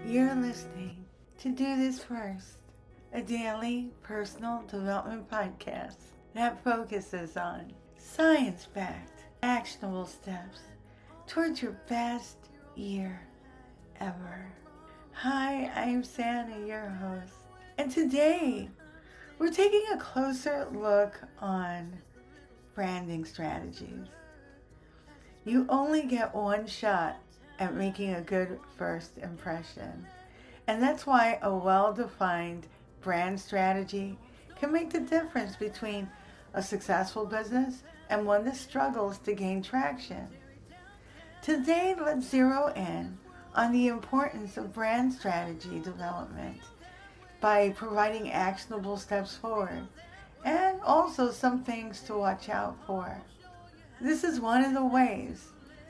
You're listening to Do This First, a daily personal development podcast that focuses on science-backed, actionable steps towards your best year ever. Hi, I'm Santa, your host, and today we're taking a closer look on branding strategies. You only get one shot at making a good first impression. And that's why a well-defined brand strategy can make the difference between a successful business and one that struggles to gain traction. Today, let's zero in on the importance of brand strategy development by providing actionable steps forward and also some things to watch out for. This is one of the ways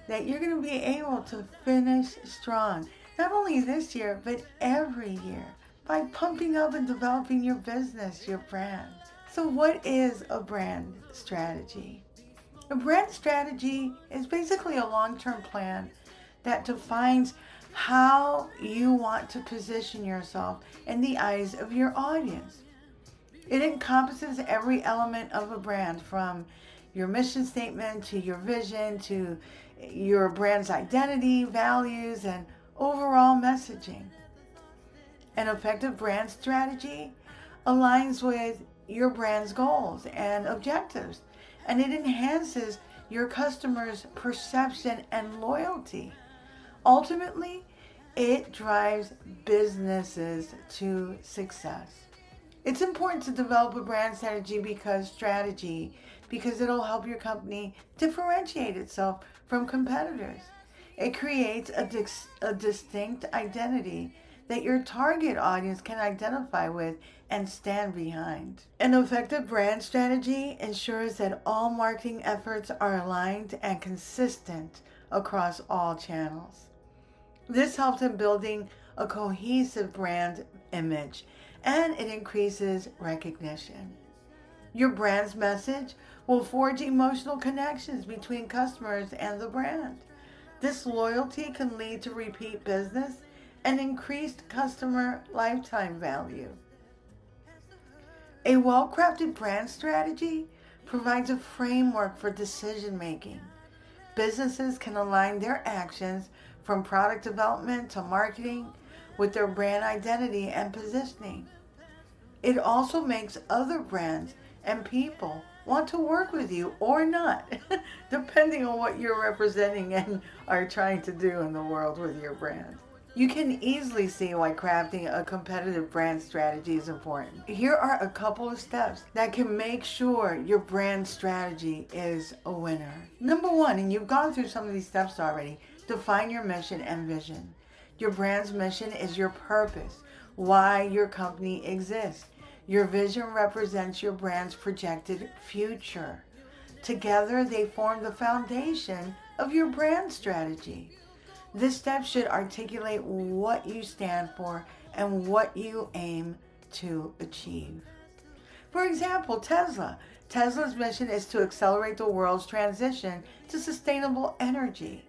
that you're going to be able to finish strong, not only this year, but every year, by pumping up and developing your business, your brand. So what is a brand strategy? A brand strategy is basically a long-term plan that defines how you want to position yourself in the eyes of your audience. It encompasses every element of a brand, from your mission statement to your vision to your brand's identity, values, and overall messaging. An effective brand strategy aligns with your brand's goals and objectives, and it enhances your customers' perception and loyalty. Ultimately, it drives businesses to success. It's important to develop a brand strategy because it'll help your company differentiate itself from competitors. It creates a distinct identity that your target audience can identify with and stand behind. An effective brand strategy ensures that all marketing efforts are aligned and consistent across all channels. This helps in building a cohesive brand image, and it increases recognition. Your brand's message will forge emotional connections between customers and the brand. This loyalty can lead to repeat business and increased customer lifetime value. A well-crafted brand strategy provides a framework for decision making. Businesses can align their actions from product development to marketing with their brand identity and positioning. It also makes other brands and people want to work with you or not, depending on what you're representing and are trying to do in the world with your brand. You can easily see why crafting a competitive brand strategy is important. Here are a couple of steps that can make sure your brand strategy is a winner. Number one, and you've gone through some of these steps already, define your mission and vision. Your brand's mission is your purpose, why your company exists. Your vision represents your brand's projected future. Together, they form the foundation of your brand strategy. This step should articulate what you stand for and what you aim to achieve. For example, Tesla. Tesla's mission is to accelerate the world's transition to sustainable energy.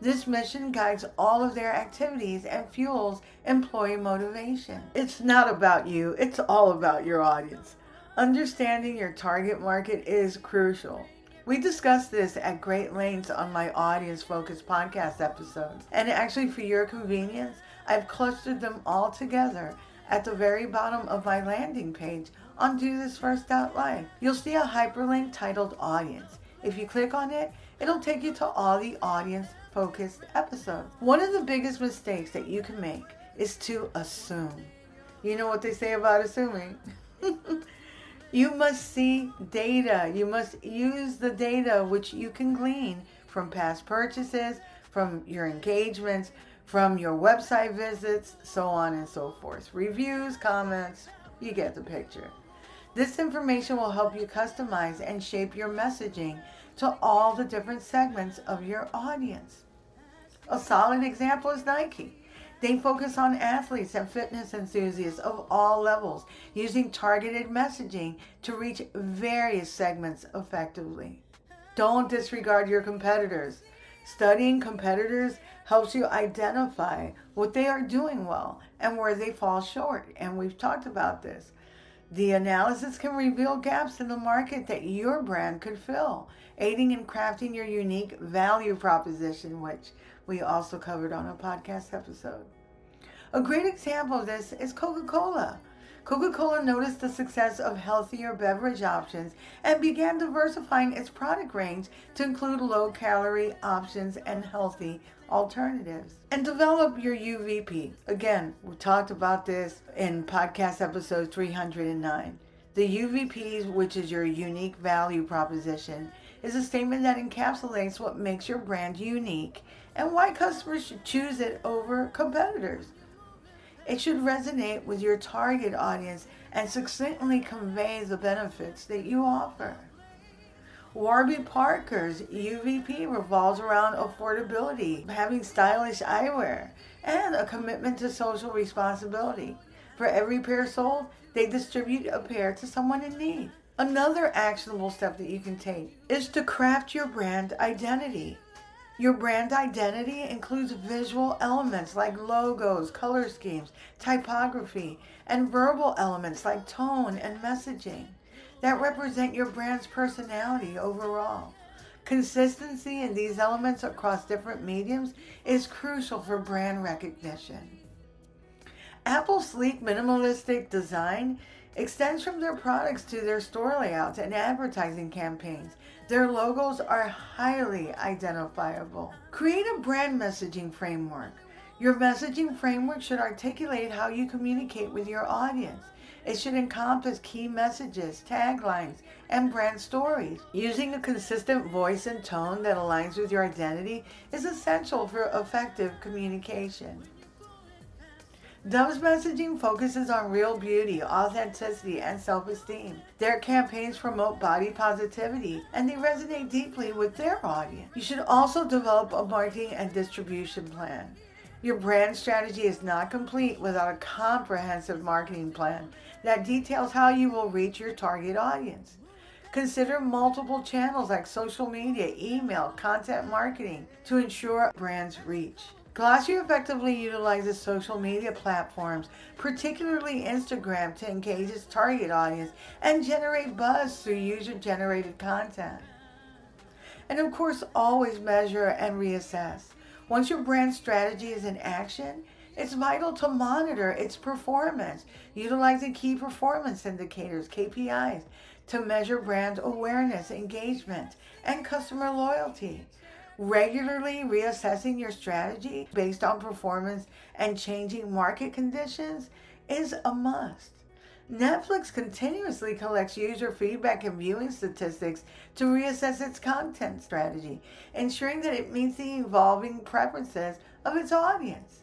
This mission guides all of their activities and fuels employee motivation. It's not about you, it's all about your audience. Understanding your target market is crucial. We discussed this at great lengths on my audience-focused podcast episodes. And actually, for your convenience, I've clustered them all together at the very bottom of my landing page on DoThisFirst.life. You'll see a hyperlink titled Audience. If you click on it, it'll take you to all the audience-focused episodes. One of the biggest mistakes that you can make is to assume. You know what they say about assuming? You must see data. You must use the data which you can glean from past purchases, from your engagements, from your website visits, so on and so forth. Reviews, comments, you get the picture. This information will help you customize and shape your messaging to all the different segments of your audience. A solid example is Nike. They focus on athletes and fitness enthusiasts of all levels, using targeted messaging to reach various segments effectively. Don't disregard your competitors. Studying competitors helps you identify what they are doing well and where they fall short. And we've talked about this. The analysis can reveal gaps in the market that your brand could fill, aiding in crafting your unique value proposition, which we also covered on a podcast episode. A great example of this is Coca-Cola. Coca-Cola noticed the success of healthier beverage options and began diversifying its product range to include low-calorie options and healthy alternatives. And develop your UVP. Again, we talked about this in podcast episode 309. The UVP, which is your unique value proposition, is a statement that encapsulates what makes your brand unique and why customers should choose it over competitors. It should resonate with your target audience and succinctly convey the benefits that you offer. Warby Parker's UVP revolves around affordability, having stylish eyewear, and a commitment to social responsibility. For every pair sold, they distribute a pair to someone in need. Another actionable step that you can take is to craft your brand identity. Your brand identity includes visual elements like logos, color schemes, typography, and verbal elements like tone and messaging that represent your brand's personality overall. Consistency in these elements across different mediums is crucial for brand recognition. Apple's sleek, minimalistic design extends from their products to their store layouts and advertising campaigns. Their logos are highly identifiable. Create a brand messaging framework. Your messaging framework should articulate how you communicate with your audience. It should encompass key messages, taglines, and brand stories. Using a consistent voice and tone that aligns with your identity is essential for effective communication. Dove's messaging focuses on real beauty, authenticity, and self-esteem. Their campaigns promote body positivity, and they resonate deeply with their audience. You should also develop a marketing and distribution plan. Your brand strategy is not complete without a comprehensive marketing plan that details how you will reach your target audience. Consider multiple channels like social media, email, content marketing to ensure brand's reach. Glossier effectively utilizes social media platforms, particularly Instagram, to engage its target audience and generate buzz through user-generated content. And of course, always measure and reassess. Once your brand strategy is in action, it's vital to monitor its performance, utilizing key performance indicators, KPIs, to measure brand awareness, engagement, and customer loyalty. Regularly reassessing your strategy based on performance and changing market conditions is a must. Netflix continuously collects user feedback and viewing statistics to reassess its content strategy, ensuring that it meets the evolving preferences of its audience.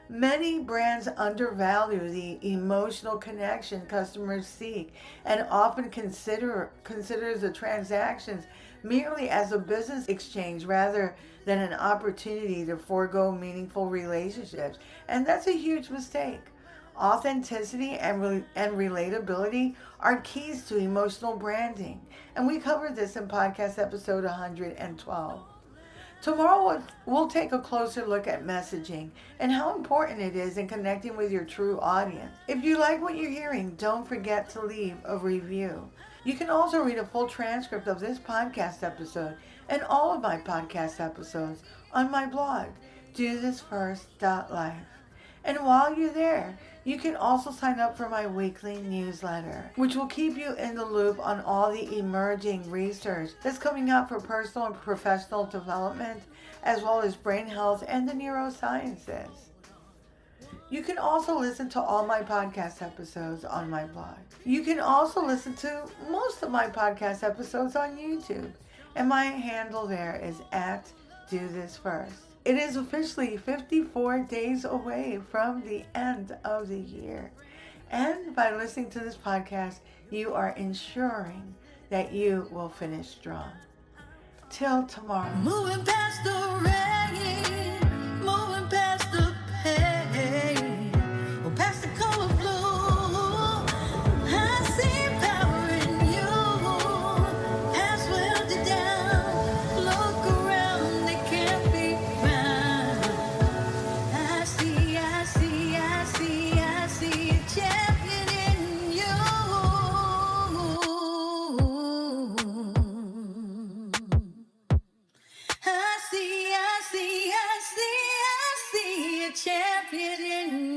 Many brands undervalue the emotional connection customers seek and often considers the transactions merely as a business exchange rather than an opportunity to forego meaningful relationships. And that's a huge mistake. Authenticity and relatability are keys to emotional branding. And we covered this in podcast episode 112. Tomorrow we'll take a closer look at messaging and how important it is in connecting with your true audience. If you like what you're hearing, don't forget to leave a review. You can also read a full transcript of this podcast episode and all of my podcast episodes on my blog, dothisfirst.life. And while you're there, you can also sign up for my weekly newsletter, which will keep you in the loop on all the emerging research that's coming out for personal and professional development, as well as brain health and the neurosciences. You can also listen to all my podcast episodes on my blog. You can also listen to most of my podcast episodes on YouTube, and my handle there is @DoThisFirst. It is officially 54 days away from the end of the year. And by listening to this podcast, you are ensuring that you will finish strong. Till tomorrow. Moving past the rain, moving past the pain, or past the color blue. I see power in you. Has welded down. Look around. champion in